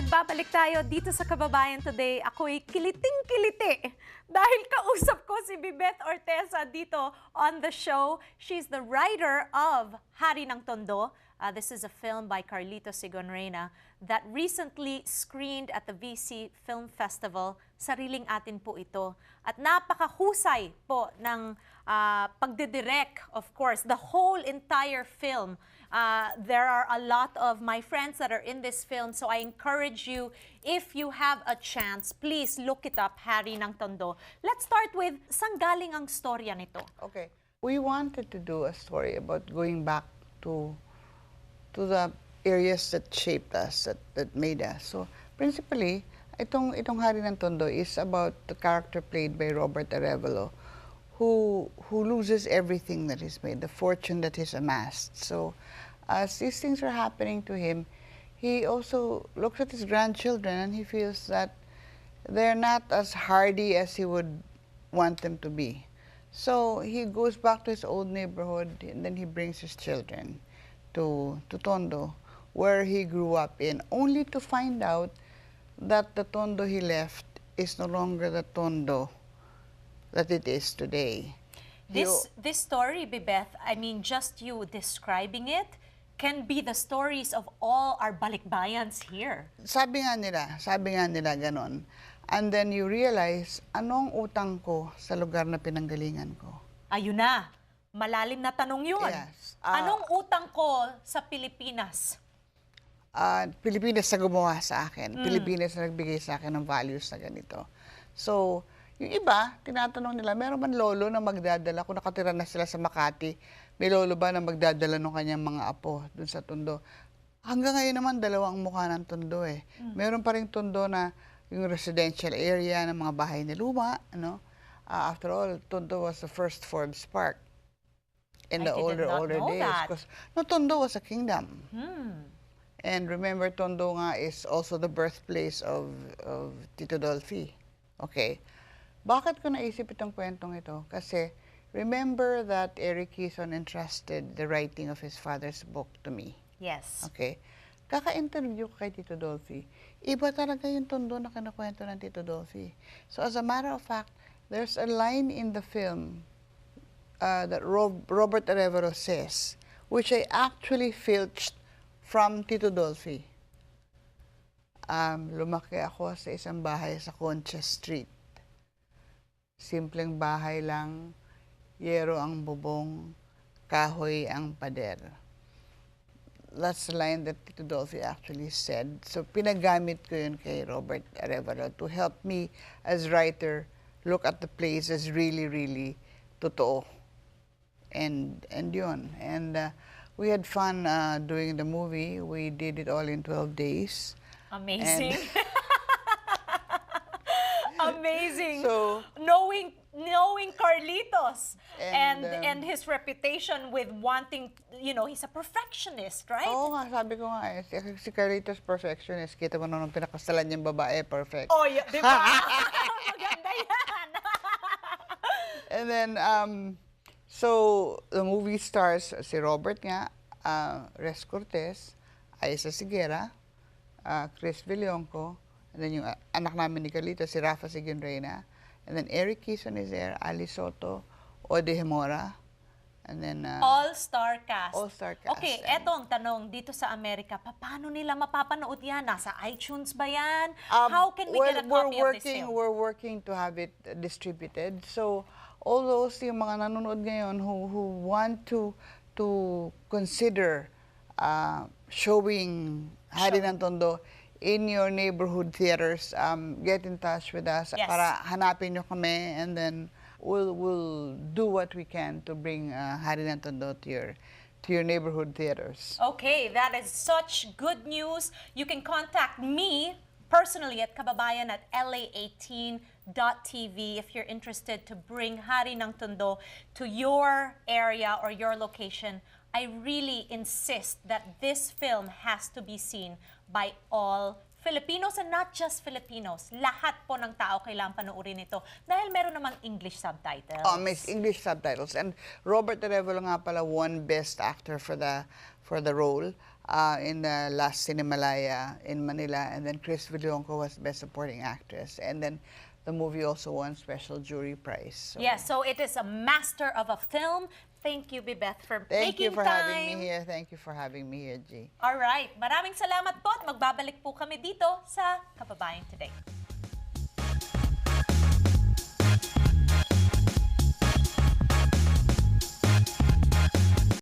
Nagbabalik tayo dito sa Kababayan Today. Ako'y kiliting-kiliti dahil kausap ko si Bibeth Orteza dito on the show. She's the writer of Hari ng Tondo. This is a film by Carlito Sigonreina that recently screened at the VC Film Festival. Sariling atin po ito. At napakahusay po ng pagdidirect, of course, the whole entire film. There are a lot of my friends that are in this film, so I encourage you, if you have a chance, please look it up, Hari ng Tondo. Let's start with, saan galing ang storya nito? Okay. We wanted to do a story about going back to the areas that shaped us, that made us. So, principally, itong Hari ng Tondo is about the character played by Robert Arevalo, who loses everything that he's made, the fortune that he's amassed. So, as these things are happening to him, he also looks at his grandchildren and he feels that they're not as hardy as he would want them to be. So, he goes back to his old neighborhood and then he brings his children to Tondo, where he grew up in, only to find out that the Tondo he left is no longer the Tondo that it is today. This story, Bibeth, I mean, just you describing it, can be the stories of all our balikbayans here. Sabi nga nila ganon. And then you realize, anong utang ko sa lugar na pinanggalingan ko? Ayun na, malalim na tanong yun. Yes. Anong utang ko sa Pilipinas? Pilipinas na gumawa sa akin. Pilipinas na nagbigay sa akin ng values na ganito. So, yung iba, tinatanong nila, meron man lolo na magdadala, kung nakatira na sila sa Makati, may lolo ba na magdadala ng kanyang mga apo dun sa Tondo? Hanggang ngayon naman, dalawang mukha ng Tondo eh. Meron pa rin Tondo na yung residential area ng mga bahay ni luma, ano? After all, Tondo was the first Forbes Park in the older days. Because no, Tondo was a kingdom. And remember, Tondo nga is also the birthplace of Tito Dolphy. Okay. Bakit ko naisip itong kwentong ito? Kasi remember that Eric Kison entrusted the writing of his father's book to me. Yes. Okay. Kaka-interview ko kay Tito Dolphy. Iba talaga yung Tondo na kinakwento ng Tito Dolphy. So as a matter of fact, there's a line in the film that Robert Arevalo says, which I actually filched from Tito Dolphy. Lumaki ako sa isang bahay sa Concha Street. Simpleng bahay lang, yero ang bubong, kahoy ang pader. That's the line that Tito Dolphy actually said. So pinagamit ko yun kay Robert Arevalo to help me as writer look at the place as really, really totoo. And yun. And we had fun doing the movie. We did it all in 12 days. Amazing. Amazing. So, knowing Carlitos and his reputation with wanting, you know, he's a perfectionist, right? Oo nga, sabi ko nga eh, si Carlitos perfectionist. Kita mo nung pinakasalan niyang babae, perfect. Oh, yeah, di ba? Maganda yan. And then, so, the movie stars si Robert nga, Res Cortez, Aisa Sigera, Chris Villonco, and then yung anak namin ni Carlito, si Rafa Sigonreina, and then Eric Kison is there, Ali Soto, Ode Hemora, and then... All-star cast. All-star cast. Okay, eto ang tanong, dito sa Amerika, paano nila mapapanood yan? Nasa iTunes ba yan? How can we get a copy of this film? We're working to have it distributed. So, all those yung mga nanonood ngayon who want to consider showing Hari ng Tondo in your neighborhood theaters, get in touch with us para hanapin nyo kami, and then we'll do what we can to bring Hari ng Tondo to your neighborhood theaters. Okay, that is such good news. You can contact me personally at kababayan at la18.tv if you're interested to bring Hari ng Tondo to your area or your location. I really insist that this film has to be seen by all Filipinos, and not just Filipinos. Lahat po ng tao kailangan panoorin ito dahil meron namang English subtitles. Oh, may English subtitles. And Robert Arevalo nga pala won Best Actor for the role. in the last Cinemalaya in Manila, and then Chris Villonco was Best Supporting Actress, and then the movie also won Special Jury Prize. So. Yes, so it is a master of a film. Thank you, Bibeth, for Thank you making for time. having me here. Thank you for having me here, G. Alright, maraming salamat po at magbabalik po kami dito sa Kababayan Today.